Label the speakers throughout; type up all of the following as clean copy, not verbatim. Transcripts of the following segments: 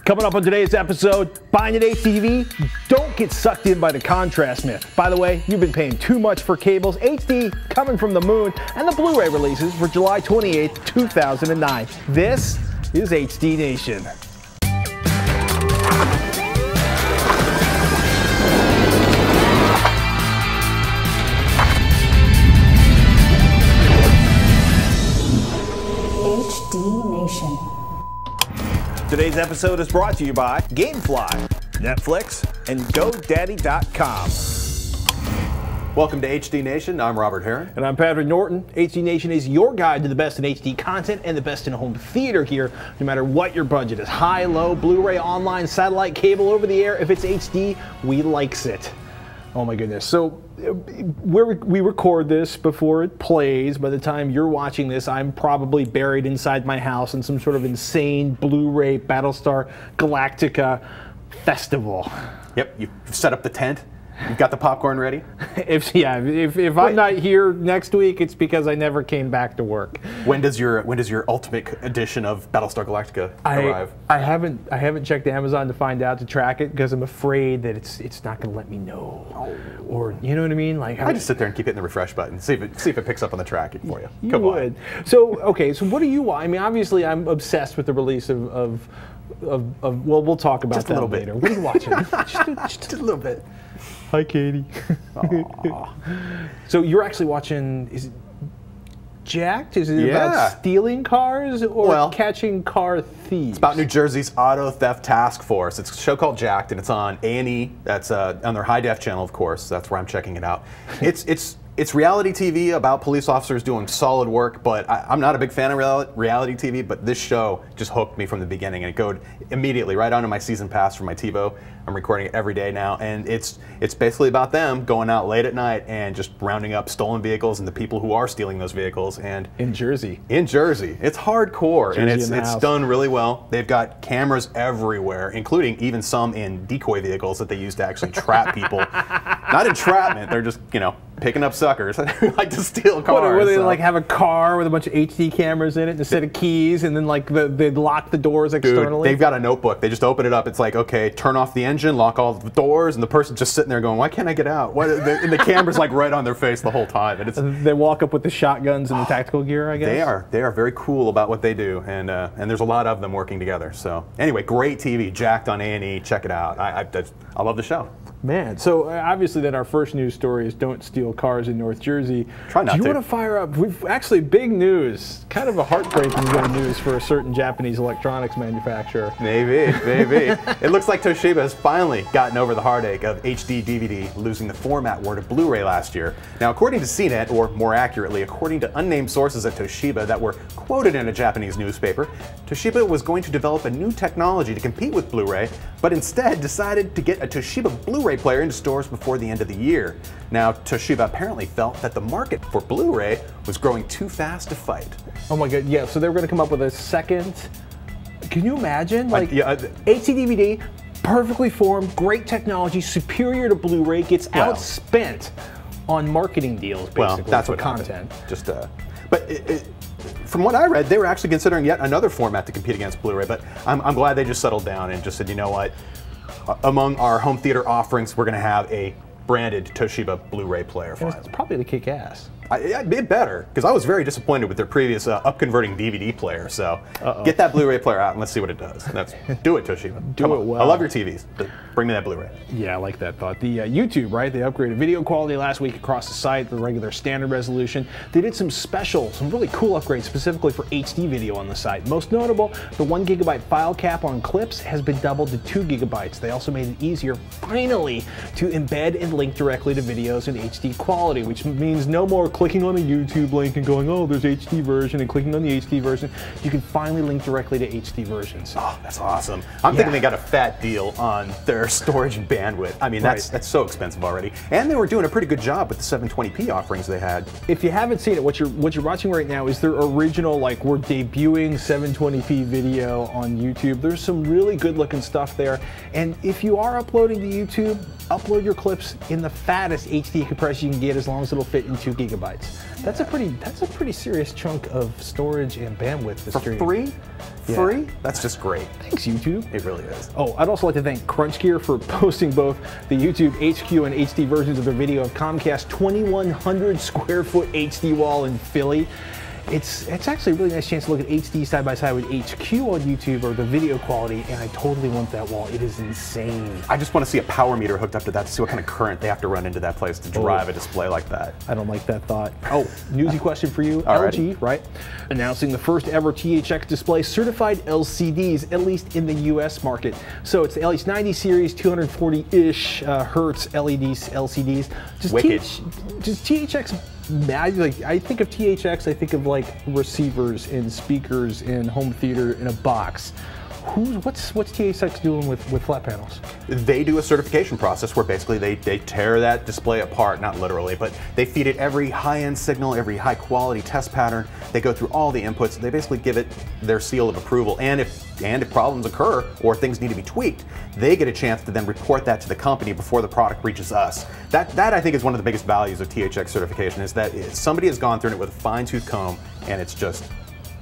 Speaker 1: Coming up on today's episode, buying an HDTV, don't get sucked in by the contrast myth. By the way, you've been paying too much for cables, HD coming from the moon, and the Blu-ray releases for July 28th, 2009. This is HD Nation.
Speaker 2: HD Nation.
Speaker 1: Today's episode is brought to you by Gamefly, Netflix, and GoDaddy.com.
Speaker 3: Welcome to HD Nation. I'm Robert Heron.
Speaker 1: And I'm Patrick Norton. HD Nation is your guide to the best in HD content and the best in home theater gear, no matter what your budget is. High, low, Blu-ray, online, satellite, cable, over the air. If it's HD, we likes it. Oh my goodness. So we record this before it plays. By the time you're watching this, I'm probably buried inside my house in some sort of insane Blu-ray Battlestar Galactica festival.
Speaker 3: Yep, you've set up the tent. You've got the popcorn ready?
Speaker 1: If I'm not here next week, it's because I never came back to work.
Speaker 3: When does your ultimate edition of Battlestar Galactica arrive?
Speaker 1: I haven't checked Amazon to find out to track it because I'm afraid that it's not going to let me know. Oh. Or you know what I mean? Like
Speaker 3: I just sit there and keep hitting the refresh button, see if it picks up on the tracking for you.
Speaker 1: You would. So okay, so what do you want? I mean, obviously I'm obsessed with the release of well, we'll talk about
Speaker 3: just
Speaker 1: that
Speaker 3: a little
Speaker 1: later.
Speaker 3: Bit.
Speaker 1: What are you watching?
Speaker 3: just a little bit.
Speaker 1: Hi, Katie. So you're actually watching, is it Jacked? Is it about stealing cars or catching car thieves?
Speaker 3: It's about New Jersey's Auto Theft Task Force. It's a show called Jacked, and it's on A&E. That's on their high def channel, of course. That's where I'm checking it out. It's reality TV about police officers doing solid work, but I'm not a big fan of reality TV, but this show just hooked me from the beginning, and it goes immediately right onto my season pass for my TiVo. I'm recording it every day now, and it's basically about them going out late at night and just rounding up stolen vehicles and the people who are stealing those vehicles. And
Speaker 1: in Jersey.
Speaker 3: In Jersey. It's hardcore, and it's done really well. They've got cameras everywhere, including even some in decoy vehicles that they use to actually trap people. Not entrapment, they're just, picking up suckers who like to steal cars.
Speaker 1: Where they like have a car with a bunch of HD cameras in it and a set of keys, and then like they lock the doors externally?
Speaker 3: Dude, they've got a notebook. They just open it up. It's like, okay, turn off the engine, lock all the doors, and the person's just sitting there going, why can't I get out? And the camera's like right on their face the whole time. And
Speaker 1: they walk up with the shotguns and the tactical gear, I guess?
Speaker 3: They are very cool about what they do, and there's a lot of them working together. So anyway, great TV, Jacked on A&E. Check it out. I love the show. Man,
Speaker 1: so obviously then our first news story is don't steal cars in North Jersey.
Speaker 3: Try not to.
Speaker 1: Do you want to fire up? We've actually big news, kind of a heartbreaking bit of news for a certain Japanese electronics manufacturer.
Speaker 3: Maybe. It looks like Toshiba has finally gotten over the heartache of HD DVD losing the format war to Blu-ray last year. Now, according to CNET, or more accurately, according to unnamed sources at Toshiba that were quoted in a Japanese newspaper, Toshiba was going to develop a new technology to compete with Blu-ray, but instead decided to get a Toshiba Blu-ray player into stores before the end of the year. Now, Toshiba apparently felt that the market for Blu-ray was growing too fast to fight.
Speaker 1: Oh my god, yeah, so they were going to come up with a second. Can you imagine? Like, HD DVD, perfectly formed, great technology, superior to Blu-ray, gets outspent on marketing deals, basically.
Speaker 3: Well, that's what
Speaker 1: content.
Speaker 3: From what I read, they were actually considering yet another format to compete against Blu-ray, but I'm glad they just settled down and just said, you know what? Among our home theater offerings, we're going to have a branded Toshiba Blu-ray player finally.
Speaker 1: It's probably to kick ass.
Speaker 3: It better, because I was very disappointed with their previous up-converting DVD player, so get that Blu-ray player out and let's see what it does. Do it, Toshiba.
Speaker 1: Do it well.
Speaker 3: I love your TVs. Bring me that Blu-ray.
Speaker 1: Yeah, I like that thought. The YouTube, right? They upgraded video quality last week across the site, the regular standard resolution. They did some really cool upgrades specifically for HD video on the site. Most notable, the 1 GB file cap on clips has been doubled to 2 GB. They also made it easier, finally, to embed and link directly to videos in HD quality, which means no more clicking on a YouTube link and going, oh, there's HD version, and clicking on the HD version. You can finally link directly to HD versions.
Speaker 3: Oh, that's awesome. I'm thinking they got a fat deal on their storage and bandwidth. I mean, that's so expensive already. And they were doing a pretty good job with the 720p offerings they had. If
Speaker 1: you haven't seen it, what you're watching right now is their original, like, we're debuting 720p video on YouTube. There's some really good looking stuff there. And if you are uploading to YouTube, upload your clips in the fattest HD compression you can get, as long as it'll fit in 2 GB. gigabytes. That's a pretty serious chunk of storage and bandwidth to stream.
Speaker 3: Free?
Speaker 1: Yeah.
Speaker 3: Free? That's just great.
Speaker 1: Thanks, YouTube.
Speaker 3: It really is.
Speaker 1: Oh, I'd also like to thank Crunchgear for posting both the YouTube HQ and HD versions of their video of Comcast 2,100 square foot HD wall in Philly. It's actually a really nice chance to look at HD side by side with HQ on YouTube, or the video quality, and I totally want that wall. It is insane.
Speaker 3: I just want to see a power meter hooked up to that to see what kind of current they have to run into that place to drive a display like that.
Speaker 1: I don't like that thought. Oh, newsy question for you.
Speaker 3: Alrighty.
Speaker 1: LG, right? Announcing the first ever THX display certified LCDs, at least in the US market. So it's the LH90 series, 240-ish hertz LEDs, LCDs.
Speaker 3: Wicked.
Speaker 1: Just THX. Like, I think of THX, I think of like receivers and speakers and home theater in a box. What's THX doing with flat panels?
Speaker 3: They do a certification process where basically they tear that display apart, not literally, but they feed it every high-end signal, every high-quality test pattern. They go through all the inputs. They basically give it their seal of approval. And if problems occur or things need to be tweaked, they get a chance to then report that to the company before the product reaches us. That I think is one of the biggest values of THX certification, is that somebody has gone through it with a fine-tooth comb and it's just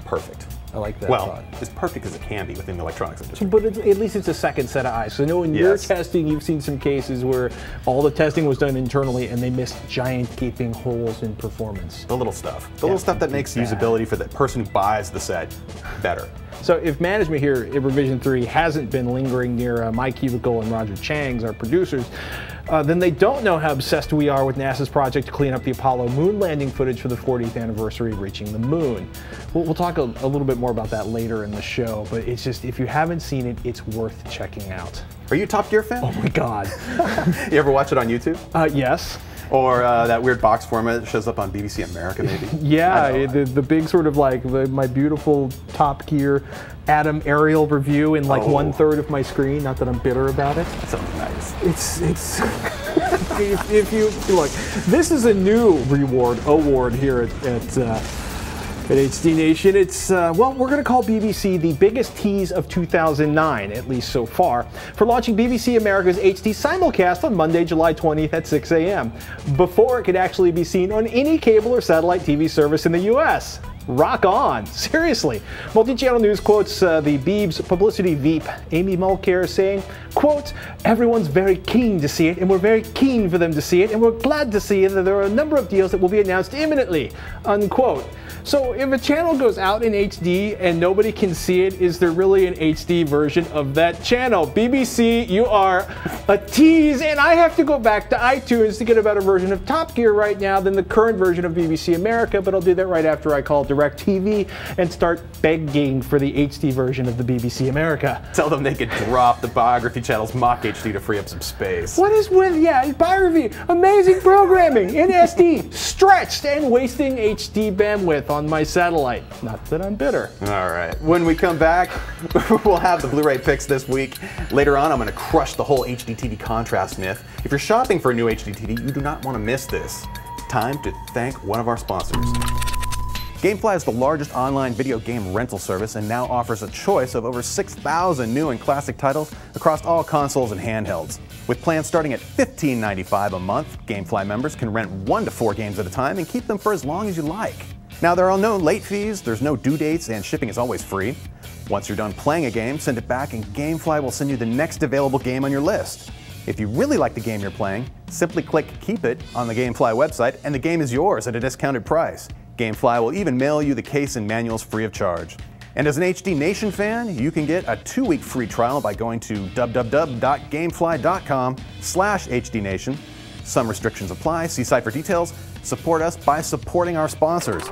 Speaker 3: perfect.
Speaker 1: I like that
Speaker 3: Well,
Speaker 1: thought.
Speaker 3: as perfect as it can be within the electronics industry.
Speaker 1: But at least it's a second set of eyes. So I know in your testing, you've seen some cases where all the testing was done internally and they missed giant gaping holes in performance.
Speaker 3: The little stuff. The little stuff that makes usability for the person who buys the set better.
Speaker 1: So if management here at Revision 3 hasn't been lingering near my cubicle and Roger Chang's, our producers, then they don't know how obsessed we are with NASA's project to clean up the Apollo moon landing footage for the 40th anniversary of reaching the moon. We'll talk a little bit more about that later in the show, but it's just, if you haven't seen it, it's worth checking out.
Speaker 3: Are you a Top Gear fan?
Speaker 1: Oh my God.
Speaker 3: You ever watch it on YouTube?
Speaker 1: Yes.
Speaker 3: Or that weird box format that shows up on BBC America, maybe?
Speaker 1: Yeah, the big sort of like my beautiful Top Gear Adam aerial review in like 1/3 of my screen. Not that I'm bitter about it.
Speaker 3: That sounds nice.
Speaker 1: It's if you look, this is a new award here at HD Nation. It's, well, we're going to call BBC the biggest tease of 2009, at least so far, for launching BBC America's HD simulcast on Monday, July 20th at 6 a.m., before it could actually be seen on any cable or satellite TV service in the US. Rock on, seriously. Multi-channel news quotes the Beebs publicity Veep, Amy Mulcair, saying, quote, everyone's very keen to see it, and we're very keen for them to see it, and we're glad to see that there are a number of deals that will be announced imminently, unquote. So if a channel goes out in HD and nobody can see it, is there really an HD version of that channel? BBC, you are a tease, and I have to go back to iTunes to get a better version of Top Gear right now than the current version of BBC America, but I'll do that right after I call DirecTV and start begging for the HD version of the BBC America.
Speaker 3: Tell them they could drop the biography channel's mock HD to free up some space.
Speaker 1: What is with, biography, amazing programming in SD, stretched and wasting HD bandwidth on my satellite. Not that I'm bitter.
Speaker 3: All right. When we come back, we'll have the Blu-ray picks this week. Later on, I'm going to crush the whole HDTV contrast myth. If you're shopping for a new HDTV, you do not want to miss this. Time to thank one of our sponsors. Gamefly is the largest online video game rental service and now offers a choice of over 6,000 new and classic titles across all consoles and handhelds. With plans starting at $15.95 a month, Gamefly members can rent 1 to 4 games at a time and keep them for as long as you like. Now, there are no late fees, there's no due dates, and shipping is always free. Once you're done playing a game, send it back and Gamefly will send you the next available game on your list. If you really like the game you're playing, simply click Keep It on the Gamefly website and the game is yours at a discounted price. Gamefly will even mail you the case and manuals free of charge. And as an HD Nation fan, you can get a 2-week free trial by going to www.gamefly.com/HDNation. Some restrictions apply. See site for details. Support us by supporting our sponsors.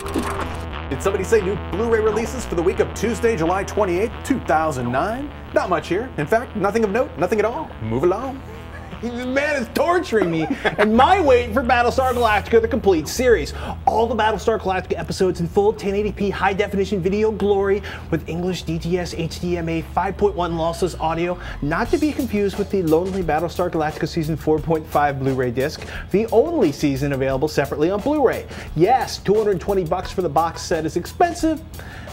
Speaker 3: Did somebody say new Blu-ray releases for the week of Tuesday, July 28, 2009? Not much here. In fact, nothing of note, nothing at all. Move along.
Speaker 1: This man is torturing me and my wait for Battlestar Galactica, the complete series. All the Battlestar Galactica episodes in full 1080p high definition video glory with English DTS HDMI 5.1 lossless audio, not to be confused with the lonely Battlestar Galactica Season 4.5 Blu-ray disc, the only season available separately on Blu-ray. Yes, $220 for the box set is expensive,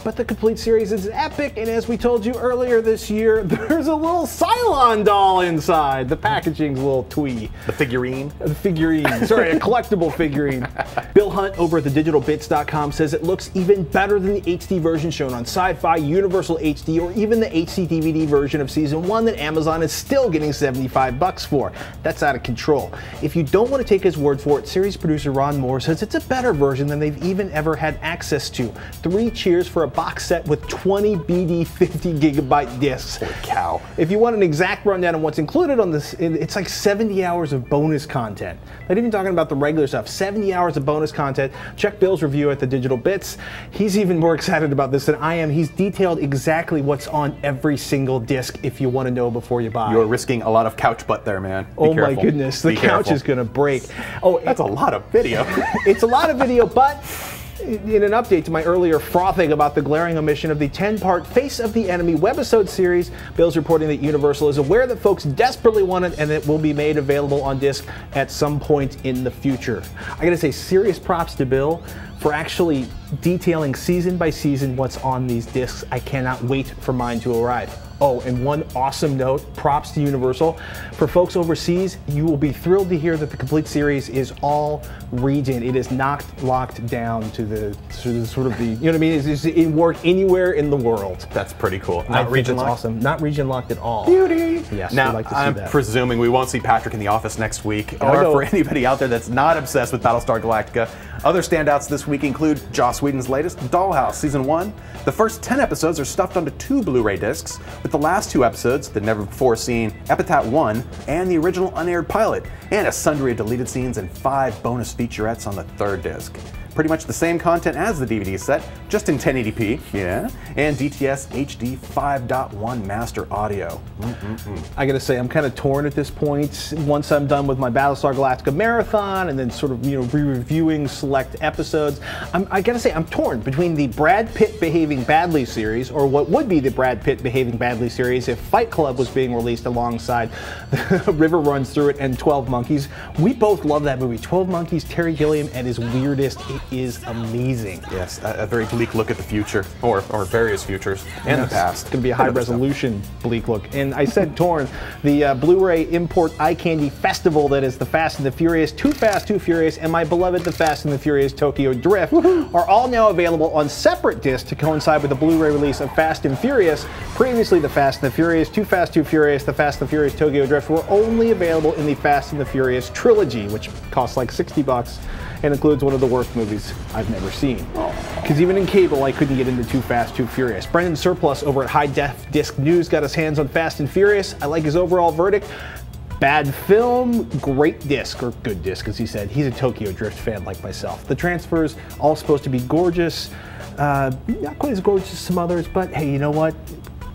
Speaker 1: but the complete series is epic, and as we told you earlier this year, there's a little Cylon doll inside. The packaging's a little twee.
Speaker 3: The figurine?
Speaker 1: The figurine. Sorry, a collectible figurine. Bill Hunt over at thedigitalbits.com says it looks even better than the HD version shown on Sci-Fi, Universal HD, or even the HDTV version of Season 1 that Amazon is still getting $75 for. That's out of control. If you don't want to take his word for it, series producer Ron Moore says it's a better version than they've even ever had access to. 3 cheers for a box set with 20 BD 50GB discs.
Speaker 3: Holy cow.
Speaker 1: If you want an exact rundown of what's included on this, it's like 70 hours of bonus content. Not even talking about the regular stuff, 70 hours of bonus content. Check Bill's review at the Digital Bits. He's even more excited about this than I am. He's detailed exactly what's on every single disc if you want to know before you buy.
Speaker 3: You're risking a lot of couch butt there, man.
Speaker 1: Oh my goodness, the couch is going to break. Oh,
Speaker 3: that's a lot of video.
Speaker 1: It's a lot of video, but in an update to my earlier frothing about the glaring omission of the 10-part Face of the Enemy webisode series, Bill's reporting that Universal is aware that folks desperately want it and it will be made available on disc at some point in the future. I gotta say, serious props to Bill for actually detailing season by season what's on these discs. I cannot wait for mine to arrive. Oh, and one awesome note, props to Universal. For folks overseas, you will be thrilled to hear that the complete series is all region. It is not locked down to the sort of the, you know what I mean? It work anywhere in the world.
Speaker 3: That's pretty cool.
Speaker 1: Not region locked? Awesome. Not region locked at all.
Speaker 3: Beauty.
Speaker 1: Yes,
Speaker 3: now,
Speaker 1: we'd like to see
Speaker 3: I'm
Speaker 1: that.
Speaker 3: presuming we won't see Patrick in the office next week, or for anybody out there that's not obsessed with Battlestar Galactica. Other standouts this week include Joss Whedon's latest, Dollhouse Season 1. The first 10 episodes are stuffed onto 2 Blu-ray discs, with the last 2 episodes, the never-before-seen Epitaph 1 and the original unaired pilot, and a sundry of deleted scenes and 5 bonus featurettes on the 3rd disc. Pretty much the same content as the DVD set, just in 1080p, yeah, and DTS HD 5.1 master audio.
Speaker 1: I gotta say, I'm kind of torn at this point. Once I'm done with my Battlestar Galactica marathon and then sort of, you know, re-reviewing select episodes, I gotta say, I'm torn between the Brad Pitt Behaving Badly series, or what would be the Brad Pitt Behaving Badly series if Fight Club was being released alongside River Runs Through It and 12 Monkeys. We both love that movie. 12 Monkeys, Terry Gilliam at his weirdest. It is amazing.
Speaker 3: Yes, a very bleak look at the future, or various futures, and the past.
Speaker 1: It's going to be a high-resolution bleak look. And I said torn. The Blu-ray import eye candy festival that is The Fast and the Furious, Too Fast, Too Furious, and my beloved The Fast and the Furious Tokyo Drift are all now available on separate discs to coincide with the Blu-ray release of Fast and Furious. Previously, The Fast and the Furious, Too Fast, Too Furious, The Fast and the Furious Tokyo Drift were only available in the Fast and the Furious trilogy, which costs like $60 and includes one of the worst movies I've never seen. Because even in cable, I couldn't get into Too Fast, Too Furious. Brendan Surplus over at High Def Disc News got his hands on Fast and Furious. I like his overall verdict. Bad film, great disc, or good disc, as he said. He's a Tokyo Drift fan like myself. The transfers, all supposed to be gorgeous. Not quite as gorgeous as some others, but hey, you know what?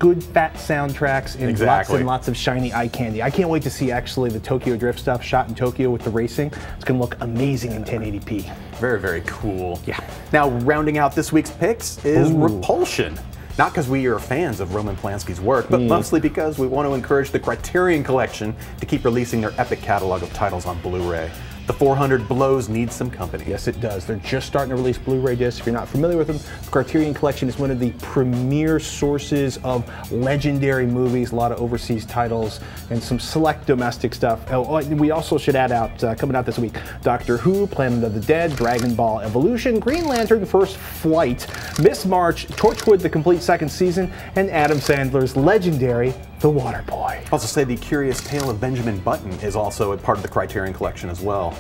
Speaker 1: Good fat soundtracks and lots and lots of shiny eye candy. I can't wait to see actually the Tokyo Drift stuff shot in Tokyo with the racing. It's going to look amazing in 1080p.
Speaker 3: Very, very cool.
Speaker 1: Yeah.
Speaker 3: Now, rounding out this week's picks is Repulsion. Not because we are fans of Roman Polanski's work, but mostly because we want to encourage the Criterion Collection to keep releasing their epic catalog of titles on Blu-ray. The 400 Blows needs some company.
Speaker 1: Yes, it does. They're just starting to release Blu-ray discs. If you're not familiar with them, the Criterion Collection is one of the premier sources of legendary movies, a lot of overseas titles, and some select domestic stuff. Oh, we also should add out, coming out this week, Doctor Who, Planet of the Dead, Dragon Ball Evolution, Green Lantern First Flight, Miss March, Torchwood The Complete Second Season, and Adam Sandler's legendary The Waterboy.
Speaker 3: Also say The Curious Tale of Benjamin Button is also a part of the Criterion Collection as well.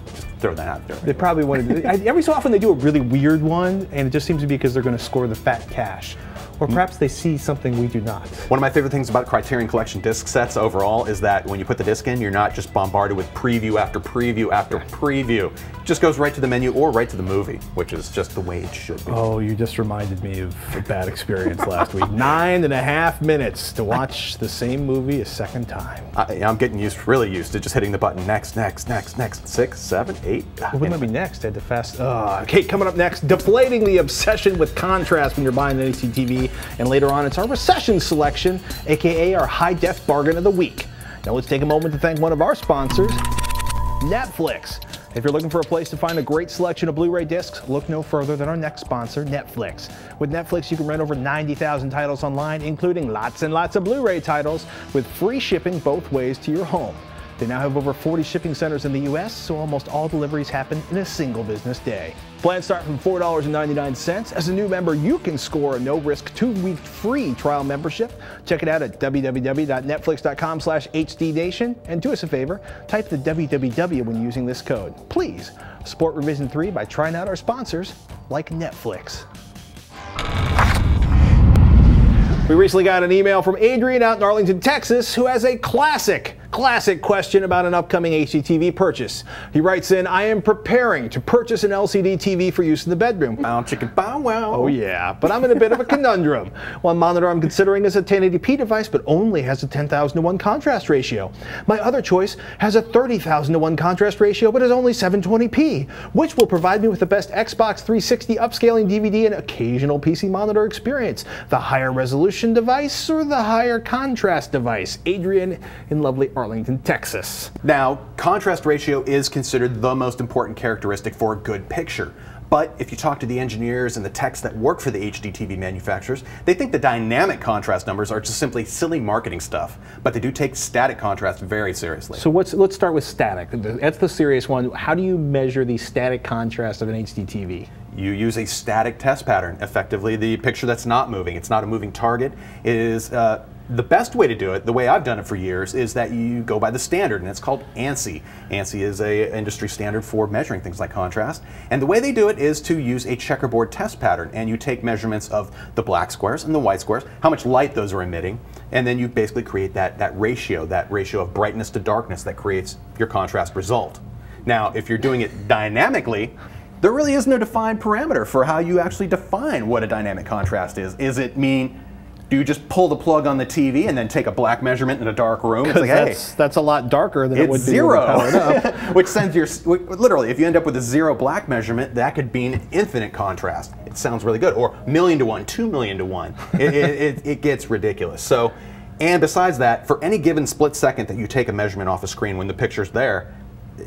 Speaker 3: Just throw that out there.
Speaker 1: They probably wanted to, every so often they do a really weird one, and it just seems to be because they're going to score the fat cash. Or perhaps they see something we do not.
Speaker 3: One of my favorite things about Criterion Collection disc sets overall is that when you put the disc in, you're not just bombarded with preview after preview after preview. It just goes right to the menu or right to the movie, which is just the way it should be.
Speaker 1: Oh, you just reminded me of a bad experience last week. 9.5 minutes to watch the same movie a second time.
Speaker 3: I'm getting really used to just hitting the button next, 6, 7, 8.
Speaker 1: Well, wouldn't that be next? I had to fast. Okay, coming up next, deflating the obsession with contrast when you're buying an HDTV. And later on, it's our recession selection, aka our high-def bargain of the week. Now let's take a moment to thank one of our sponsors, Netflix. If you're looking for a place to find a great selection of Blu-ray discs, look no further than our next sponsor, Netflix. With Netflix, you can rent over 90,000 titles online, including lots and lots of Blu-ray titles, with free shipping both ways to your home. They now have over 40 shipping centers in the U.S., so almost all deliveries happen in a single business day. Plans start from $4.99. As a new member, you can score a no-risk 2-week free trial membership. Check it out at www.netflix.com/HDNation. And do us a favor, type the www when using this code. Please support Revision 3 by trying out our sponsors like Netflix. We recently got an email from Adrian out in Arlington, Texas, who has a classic question about an upcoming HDTV purchase. He writes in, I am preparing to purchase an LCD TV for use in the bedroom.
Speaker 3: Bow chicka bow wow.
Speaker 1: Oh yeah, but I'm in a bit of a conundrum. One monitor I'm considering is a 1080p device, but only has a 10,000:1 contrast ratio. My other choice has a 30,000:1 contrast ratio, but is only 720p, which will provide me with the best Xbox 360 upscaling DVD and occasional PC monitor experience. The higher resolution device or the higher contrast device? Adrian in lovely Arlington, Texas.
Speaker 3: Now, contrast ratio is considered the most important characteristic for a good picture. But if you talk to the engineers and the techs that work for the HDTV manufacturers, they think the dynamic contrast numbers are just simply silly marketing stuff. But they do take static contrast very seriously.
Speaker 1: So let's start with static. That's the serious one. How do you measure the static contrast of an HDTV?
Speaker 3: You use a static test pattern. Effectively, the picture that's not moving, it's not a moving target, is the best way to do it, the way I've done it for years, is that you go by the standard, and it's called ANSI. ANSI is an industry standard for measuring things like contrast. And the way they do it is to use a checkerboard test pattern, and you take measurements of the black squares and the white squares, how much light those are emitting, and then you basically create that ratio of brightness to darkness that creates your contrast result. Now, if you're doing it dynamically, there really is no defined parameter for how you actually define what a dynamic contrast is. Do you just pull the plug on the TV and then take a black measurement in a dark room? It's like, hey,
Speaker 1: that's a lot darker than it would be
Speaker 3: zero.
Speaker 1: powered up.
Speaker 3: Which sends literally, if you end up with a 0 black measurement, that could mean infinite contrast. It sounds really good. Or 1,000,000 to 1, 2,000,000 to 1. It gets ridiculous. So, and besides that, for any given split second that you take a measurement off a screen when the picture's there,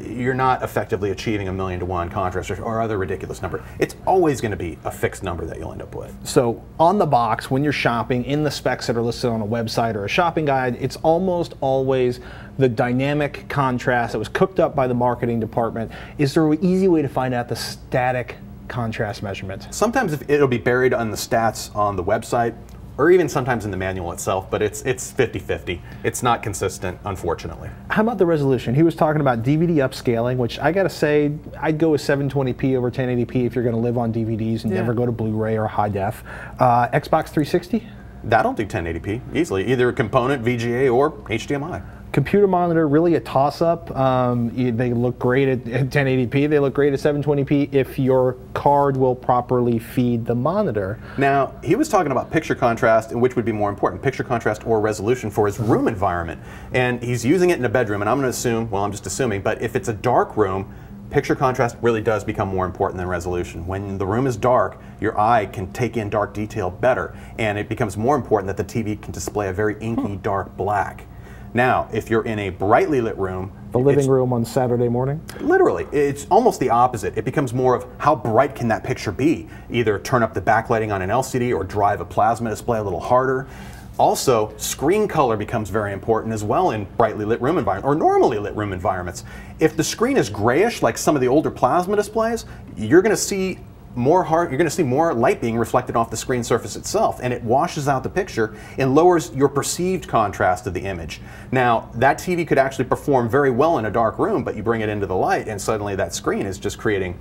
Speaker 3: you're not effectively achieving a 1,000,000 to 1 contrast or other ridiculous number. It's always going to be a fixed number that you'll end up with.
Speaker 1: So on the box, when you're shopping, in the specs that are listed on a website or a shopping guide, it's almost always the dynamic contrast that was cooked up by the marketing department. Is there an easy way to find out the static contrast measurement?
Speaker 3: Sometimes it'll be buried on the stats on the website, or even sometimes in the manual itself, but it's 50-50. It's not consistent, unfortunately.
Speaker 1: How about the resolution? He was talking about DVD upscaling, which I gotta say, I'd go with 720p over 1080p if you're gonna live on DVDs and never go to Blu-ray or high def. Xbox 360?
Speaker 3: That'll do 1080p easily, either component, VGA, or HDMI.
Speaker 1: Computer monitor, really a toss-up. They look great at 1080p. They look great at 720p if your card will properly feed the monitor.
Speaker 3: Now, he was talking about picture contrast, and which would be more important, picture contrast or resolution for his room environment. And he's using it in a bedroom, and I'm going to assume, well, I'm just assuming, but if it's a dark room, picture contrast really does become more important than resolution. When the room is dark, your eye can take in dark detail better, and it becomes more important that the TV can display a very inky, dark black. Now, if you're in a brightly lit room,
Speaker 1: the living room on Saturday morning?
Speaker 3: Literally, it's almost the opposite. It becomes more of how bright can that picture be? Either turn up the backlighting on an LCD or drive a plasma display a little harder. Also, screen color becomes very important as well in brightly lit room environments or normally lit room environments. If the screen is grayish, like some of the older plasma displays, you're going to see more light being reflected off the screen surface itself, and it washes out the picture and lowers your perceived contrast of the image. Now, that TV could actually perform very well in a dark room, but you bring it into the light and suddenly that screen is just creating,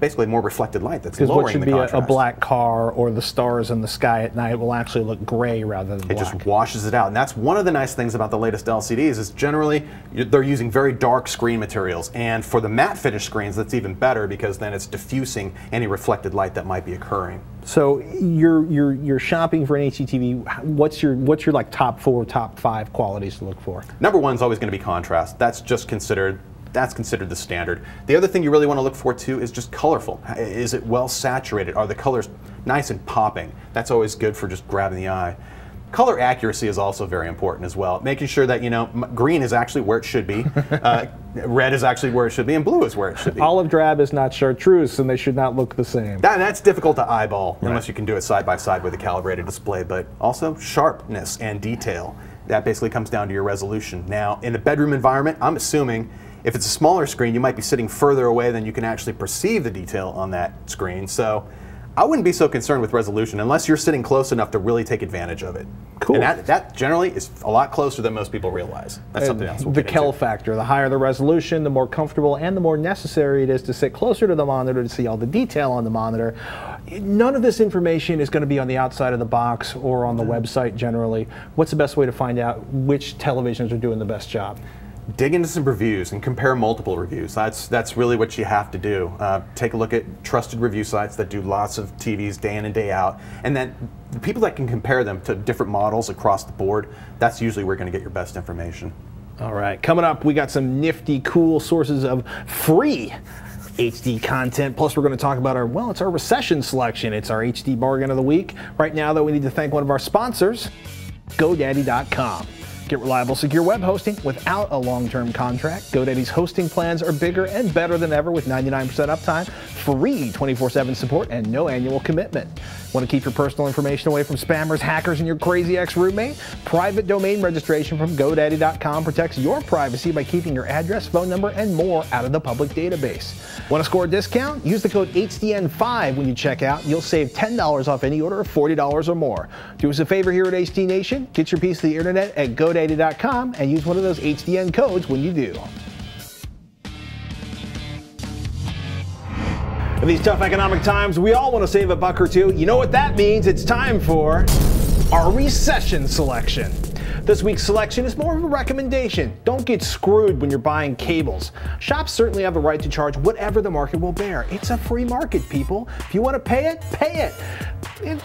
Speaker 3: basically more reflected light that's lowering the contrast.
Speaker 1: Because what should be a black car or the stars in the sky at night will actually look gray rather than black.
Speaker 3: It just washes it out. And that's one of the nice things about the latest LCDs is generally they're using very dark screen materials. And for the matte finish screens, that's even better because then it's diffusing any reflected light that might be occurring.
Speaker 1: So you're shopping for an HDTV. What's your like top 4, top 5 qualities to look for?
Speaker 3: Number 1 is always going to be contrast. That's considered the standard. The other thing you really want to look for too is just colorful. Is it well saturated? Are the colors nice and popping? That's always good for just grabbing the eye. Color accuracy is also very important as well. Making sure that, you know, green is actually where it should be, red is actually where it should be, and blue is where it should be.
Speaker 1: Olive drab is not chartreuse, and they should not look the same.
Speaker 3: That's difficult to eyeball unless you can do it side by side with a calibrated display, but also sharpness and detail. That basically comes down to your resolution. Now, in a bedroom environment, I'm assuming if it's a smaller screen, you might be sitting further away than you can actually perceive the detail on that screen. So I wouldn't be so concerned with resolution unless you're sitting close enough to really take advantage of it.
Speaker 1: Cool.
Speaker 3: And that generally is a lot closer than most people realize. That's something else we'll
Speaker 1: The
Speaker 3: get
Speaker 1: Kell
Speaker 3: into.
Speaker 1: factor. The higher the resolution, the more comfortable and the more necessary it is to sit closer to the monitor to see all the detail on the monitor. None of this information is going to be on the outside of the box or on the website generally. What's the best way to find out which televisions are doing the best job?
Speaker 3: Dig into some reviews and compare multiple reviews. That's really what you have to do. Take a look at trusted review sites that do lots of TVs day in and day out, and then the people that can compare them to different models across the board, that's usually where you're going to get your best information.
Speaker 1: All right, coming up, we got some nifty, cool sources of free HD content. Plus, we're going to talk about it's our recession selection. It's our HD bargain of the week. Right now, though, we need to thank one of our sponsors, GoDaddy.com. Get reliable, secure web hosting without a long-term contract. GoDaddy's hosting plans are bigger and better than ever with 99% uptime, free 24/7 support, and no annual commitment. Want to keep your personal information away from spammers, hackers, and your crazy ex-roommate? Private domain registration from GoDaddy.com protects your privacy by keeping your address, phone number, and more out of the public database. Want to score a discount? Use the code HDN5 when you check out. You'll save $10 off any order of $40 or more. Do us a favor here at HD Nation. Get your piece of the internet at GoDaddy.com and use one of those HDN codes when you do. In these tough economic times, we all want to save a buck or two. You know what that means? It's time for our recession selection. This week's selection is more of a recommendation. Don't get screwed when you're buying cables. Shops certainly have the right to charge whatever the market will bear. It's a free market, people. If you want to pay it, pay it.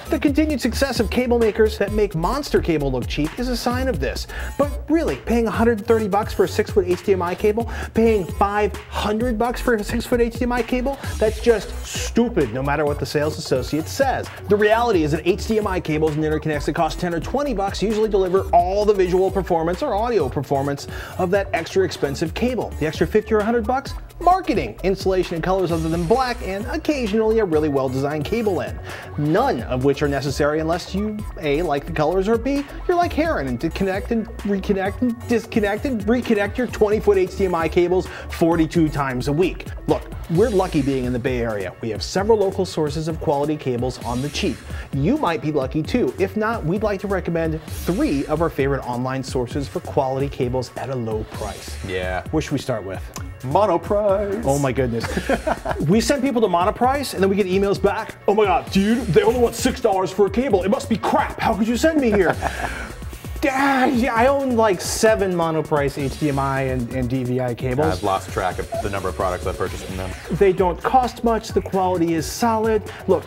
Speaker 1: The continued success of cable makers that make monster cable look cheap is a sign of this. But really, paying $130 for a 6-foot HDMI cable, paying $500 for a 6-foot HDMI cable, that's just stupid, no matter what the sales associate says. The reality is that HDMI cables and interconnects that cost $10 or $20 usually deliver all the visual performance or audio performance of that extra expensive cable. The extra $50 or $100? Marketing, installation, and colors other than black, and occasionally a really well-designed cable end. None of which are necessary unless you A, like the colors, or B, you're like Heron and disconnect and reconnect and disconnect and reconnect your 20-foot HDMI cables 42 times a week. Look, we're lucky being in the Bay Area. We have several local sources of quality cables on the cheap. You might be lucky too. If not, we'd like to recommend 3 of our favorite online sources for quality cables at a low price.
Speaker 3: Yeah.
Speaker 1: Where should we start with?
Speaker 3: Monoprice.
Speaker 1: Oh my goodness. We send people to Monoprice and then we get emails back. Oh my God, dude, they only want $6 for a cable. It must be crap. How could you send me here? Yeah, I own like 7 Monoprice HDMI and DVI cables.
Speaker 3: I've lost track of the number of products I've purchased from them.
Speaker 1: They don't cost much, the quality is solid. Look,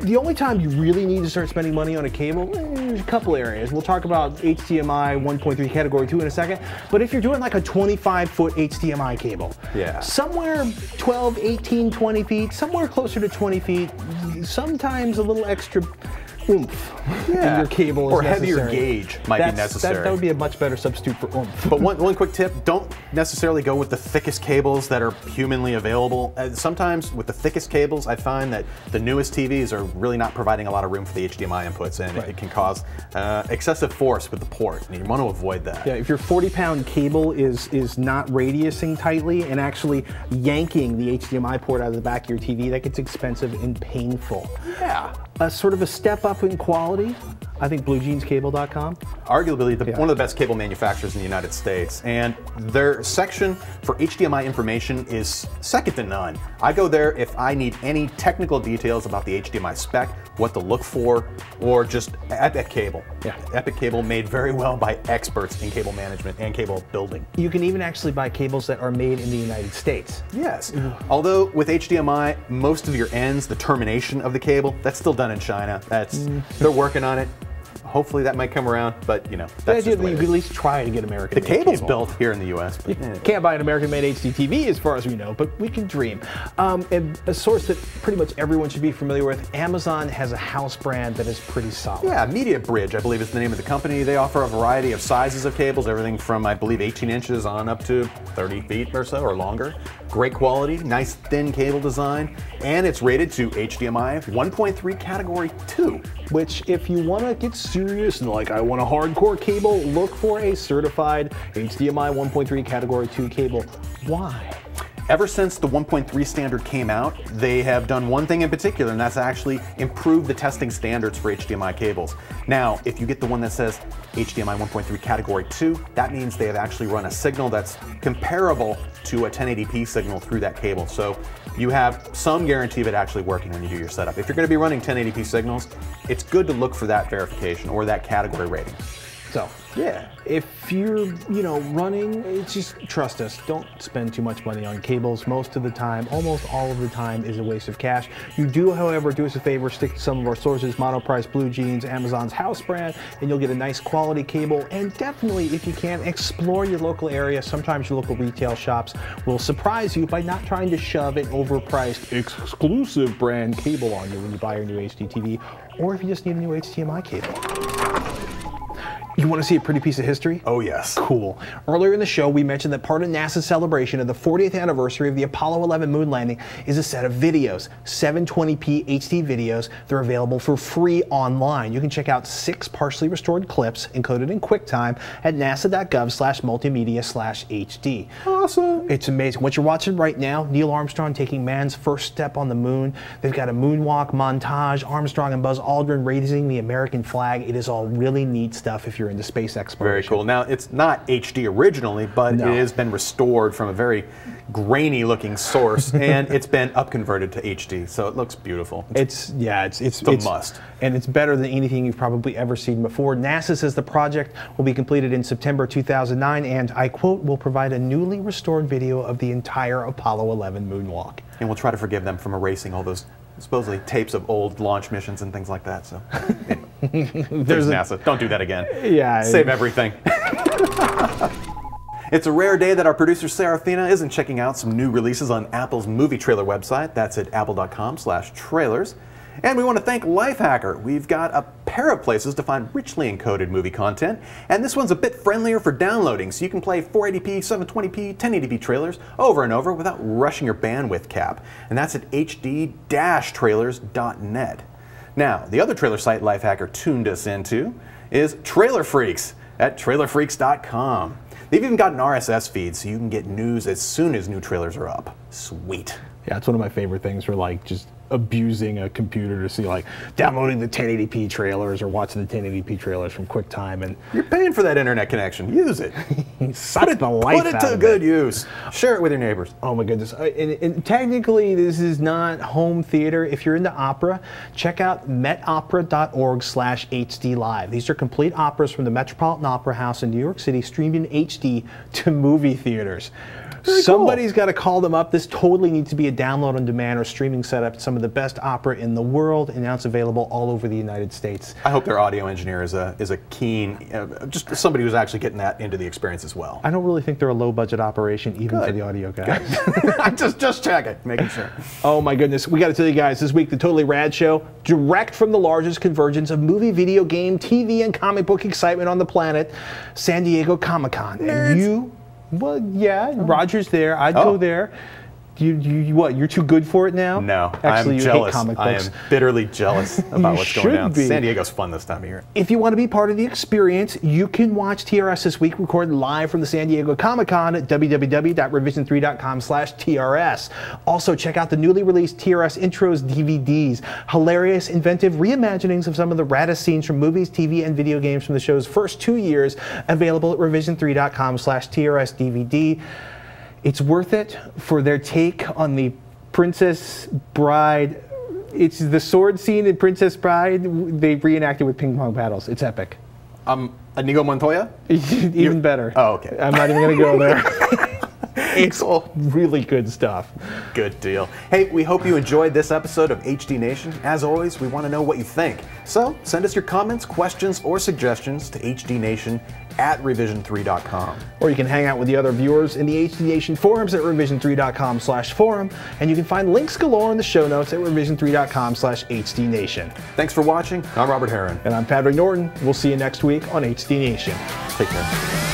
Speaker 1: the only time you really need to start spending money on a cable, there's a couple areas. We'll talk about HDMI 1.3 category 2 in a second, but if you're doing like a 25-foot HDMI cable, somewhere 12, 18, 20 feet, somewhere closer to 20 feet, sometimes a little extra oomph in your cable
Speaker 3: or
Speaker 1: is necessary.
Speaker 3: heavier gauge might be necessary.
Speaker 1: That would be a much better substitute for oomph.
Speaker 3: But one quick tip, don't necessarily go with the thickest cables that are humanly available. Sometimes with the thickest cables, I find that the newest TVs are really not providing a lot of room for the HDMI inputs, and it can cause excessive force with the port, and you want to avoid that.
Speaker 1: Yeah, if your 40-pound cable is not radiusing tightly and actually yanking the HDMI port out of the back of your TV, that gets expensive and painful.
Speaker 3: Yeah.
Speaker 1: Sort of a step up in quality, I think BlueJeansCable.com.
Speaker 3: Arguably one of the best cable manufacturers in the United States, and their section for HDMI information is second to none. I go there if I need any technical details about the HDMI spec, what to look for, or just Epic Cable. Yeah. Epic Cable, made very well by experts in cable management and cable building.
Speaker 1: You can even actually buy cables that are made in the United States.
Speaker 3: Yes. Although with HDMI, most of your ends, the termination of the cable, that's still done in China. They're working on it. hopefully that might come around, but you know,
Speaker 1: The
Speaker 3: that's
Speaker 1: idea
Speaker 3: just the
Speaker 1: that
Speaker 3: way
Speaker 1: you
Speaker 3: it
Speaker 1: could at
Speaker 3: is.
Speaker 1: least try to get American.
Speaker 3: The cable's built here in the U.S. But,
Speaker 1: Can't buy an American-made HDTV as far as we know, but we can dream. And a source that pretty much everyone should be familiar with, Amazon has a house brand that is pretty solid.
Speaker 3: Yeah, Media Bridge, I believe is the name of the company. They offer a variety of sizes of cables, everything from, I believe, 18 inches on up to 30 feet or so, or longer. Great quality, nice thin cable design, and it's rated to HDMI 1.3 Category 2.
Speaker 1: Which, if you want to get serious and like, I want a hardcore cable, look for a certified HDMI 1.3 Category 2 cable. Why?
Speaker 3: Ever since the 1.3 standard came out, they have done one thing in particular, and that's actually improve the testing standards for HDMI cables. Now, if you get the one that says HDMI 1.3 Category 2, that means they have actually run a signal that's comparable to a 1080p signal through that cable. So you have some guarantee of it actually working when you do your setup. If you're going to be running 1080p signals, it's good to look for that verification or that category rating.
Speaker 1: So, yeah, if you're, running, it's just trust us. Don't spend too much money on cables. Most of the time, almost all of the time, is a waste of cash. You do, however, do us a favor, stick to some of our sources, Monoprice, Blue Jeans, Amazon's house brand, and you'll get a nice quality cable. And definitely, if you can, explore your local area. Sometimes your local retail shops will surprise you by not trying to shove an overpriced, exclusive brand cable on you when you buy your new HDTV, or if you just need a new HDMI cable. You want to see a pretty piece of history?
Speaker 3: Oh, yes.
Speaker 1: Cool. Earlier in the show, we mentioned that part of NASA's celebration of the 40th anniversary of the Apollo 11 moon landing is a set of videos, 720p HD videos. They're available for free online. You can check out 6 partially restored clips encoded in QuickTime at nasa.gov/multimedia/HD.
Speaker 3: Awesome.
Speaker 1: It's amazing. What you're watching right now, Neil Armstrong taking man's first step on the moon. They've got a moonwalk montage, Armstrong and Buzz Aldrin raising the American flag. It is all really neat stuff if you're into space exploration.
Speaker 3: Very cool. Now, it's not HD originally, but
Speaker 1: No.
Speaker 3: it has been restored from a very grainy looking source, and it's been upconverted to HD, so it looks beautiful.
Speaker 1: It's
Speaker 3: a must.
Speaker 1: And it's better than anything you've probably ever seen before. NASA says the project will be completed in September 2009, and I quote, will provide a newly restored video of the entire Apollo 11 moonwalk.
Speaker 3: And we'll try to forgive them from erasing all those supposedly tapes of old launch missions and things like that. So, there's NASA. Don't do that again.
Speaker 1: Yeah.
Speaker 3: Save everything. It's a rare day that our producer Serafina isn't checking out some new releases on Apple's movie trailer website. That's at apple.com/trailers. And we want to thank Lifehacker. We've got a pair of places to find richly encoded movie content, and this one's a bit friendlier for downloading, so you can play 480p, 720p, 1080p trailers over and over without rushing your bandwidth cap. And that's at hd-trailers.net. Now, the other trailer site Lifehacker tuned us into is Trailer Freaks at trailerfreaks.com. They've even got an RSS feed, so you can get news as soon as new trailers are up. Sweet.
Speaker 1: Yeah, it's one of my favorite things for like just abusing a computer to see like downloading the 1080p trailers or watching the 1080p trailers from QuickTime. And
Speaker 3: you're paying for that internet connection. Use it.
Speaker 1: Put it
Speaker 3: to good use. Share it with your neighbors.
Speaker 1: Oh my goodness. And technically this is not home theater. If you're into opera, check out metopera.org/HD live. These are complete operas from the Metropolitan Opera House in New York City, streamed in HD to movie theaters. Somebody's got to call them up. This totally needs to be a download on demand or streaming setup. Some of the best opera in the world, and now it's available all over the United States.
Speaker 3: I hope their audio engineer is a keen, just somebody who's actually getting that into the experience as well.
Speaker 1: I don't really think they're a low budget operation, even for the audio guys.
Speaker 3: just check it, making sure.
Speaker 1: Oh my goodness, we got to tell you guys, this week the Totally Rad Show, direct from the largest convergence of movie, video game, TV, and comic book excitement on the planet, San Diego Comic-Con. And you. Well, yeah, Roger's there. I'd go there. What? You're too good for it now?
Speaker 3: No,
Speaker 1: actually,
Speaker 3: I'm
Speaker 1: you
Speaker 3: jealous.
Speaker 1: hate comic books.
Speaker 3: I am bitterly jealous about what's going down.
Speaker 1: Be.
Speaker 3: San Diego's fun this time of year.
Speaker 1: If you want to be part of the experience, you can watch TRS this week, recorded live from the San Diego Comic-Con at www.revision3.com/TRS. Also, check out the newly released TRS Intros DVDs. Hilarious, inventive reimaginings of some of the raddest scenes from movies, TV, and video games from the show's first 2 years, available at revision3.com/TRS DVD. It's worth it for their take on the Princess Bride. It's the sword scene in Princess Bride. They reenacted with ping pong paddles. It's epic.
Speaker 3: Inigo Montoya?
Speaker 1: Even better.
Speaker 3: Oh, okay.
Speaker 1: I'm not even going to go there. It's really good stuff.
Speaker 3: Good deal. Hey, we hope you enjoyed this episode of HD Nation. As always, we want to know what you think. So send us your comments, questions, or suggestions to hdnation@revision3.com.
Speaker 1: Or you can hang out with the other viewers in the HD Nation forums at revision3.com/forum, and you can find links galore in the show notes at revision3.com/HDNation.
Speaker 3: Thanks for watching. I'm Robert Heron.
Speaker 1: And I'm Patrick Norton. We'll see you next week on HD Nation.
Speaker 3: Take care.